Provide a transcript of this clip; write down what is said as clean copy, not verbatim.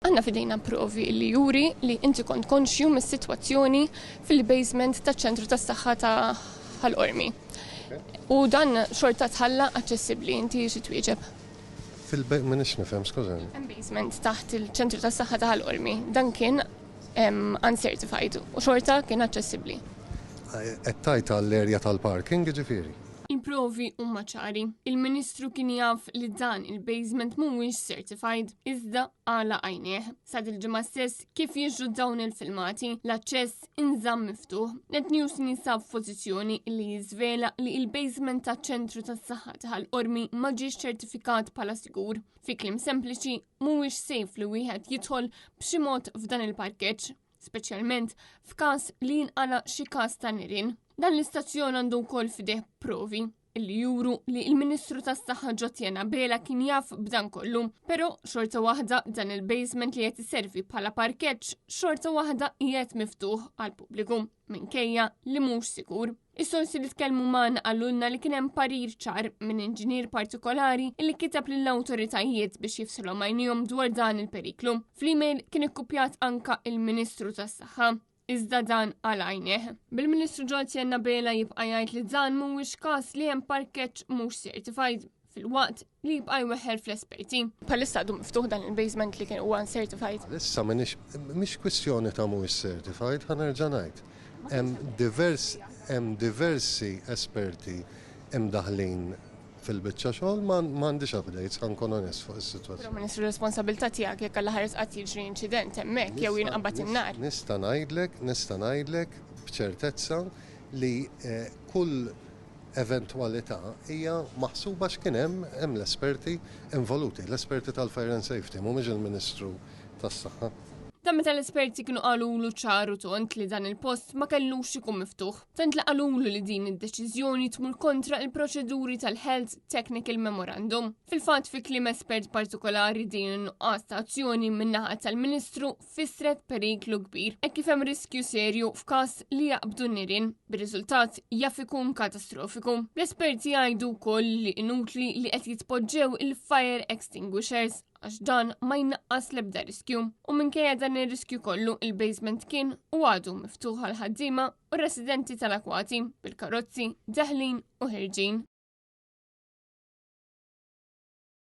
Għanna fidejna provi li juri li inti kont konxju mis-sitwazzjoni fil-basement taċ-ċentru tas-saħħa ta' ħal-Qormi. U dan xorta tħalla aċċessibbli, inti xi twieġeb? Minix nifhem, skużani. Basement taħt il-ċentru tas-saħħa ta' ħal-Qormi. Dan kien uncertified u xorta kien aċċessibbli. Qed tajta l-erja tal-parking ġifieri. Il-provi huma ċari. Il-Ministru kien jaf li dan il-basement mhuwiex certified iżda għala għajnejh. Sad il-ġimgħa stess kif jiġu dawn il-filmati, l-aċċess inżamm miftuħ. Net News ninsab f'pożizzjoni li jiżvela li il-basement taċ-ċentru tas-saħħa ta' ħal-Qormi ma ġiex ċertifikat bħala sigur. Fi kliem sempliċi mhuwiex sejf li wieħed jidħol b'xi mod f'dan il-parkeġġ, speċjalment f'każ li jinqala xi każ ta' nirien. Dan l-istazzjon għandu wkoll fideh provi illi juru li il-Ministru tas-Saħħa Ġotjena Bela kien jaf b'dan kollu, però xorta waħda dan il-basement li qed iservi bħala parkeġġ xorta waħda qiegħed miftuħ għal pubbliku minkejja li mhux sikur. Is-sorsi li tkellmu magħna għallulna li kien hemm parir ċar minn inġinier partikolari illi kitab lill-awtoritajiet biex jifsilhom għajnihom dwar dan il-periklu. Fl-email kien ikkupjat anka il-Ministru tas-Saħħa. Iżda dan għal għajnejh. Bil-Ministru Ġotjena Bela jibqa' jgħid li dan mhuwiex każ li hemm parkeġġ mhux certified fil-waqt li jibqa' jweħħel fl-esperti. Bħalissa għadu miftuħ dan il-basement li kien huwa uncertified. Issa mhix kwistjoni ta' mhuwiex certified, ħanerġa' ngħid. Hemm diversi esperti imdaħlin fil-biċċa xogħol m'għandix updates ħankun onest fuq is-sitwazzjoni. Però Ministru responsabilità tiegħek jekk alla ħares qatt jiġri inċident hemmhekk jew jinqabad in-nar. Nista' ngħidlek b'ċertezza li kull eventwalità hija maħsuba x'kien hemm l-esperti involuti, l-esperti tal-Fire and Safety, mhumiex il-Ministru tas-Saħħa. Dan meta l-esperti kienu qalulu ċaru tont li dan il-post ma kellux ikun miftuħ. Tant li qalulu li din id-deċiżjoni tmur kontra il-proċeduri tal-Health Technical Memorandum. Fil-fatt fi kliem espert partikolari din in-nuqqas ta' azzjoni min-naħa tal-Ministru fissret periklu kbir hekk kif hemm riskju serju f'każ li jaqbdu nirien, bir-riżultat jaf ikun katastrofiku. L-esperti jgħidu wkoll li inutli li qed jitpoġġew il-fire extinguishers għax dan ma jnaqqas l-ebda riskju. U minkejja dan ir-riskju kollu il-basement kien u għadu miftuħ għal ħaddiema u residenti tal-akwati bil-karozzi, daħlin u ħirġin.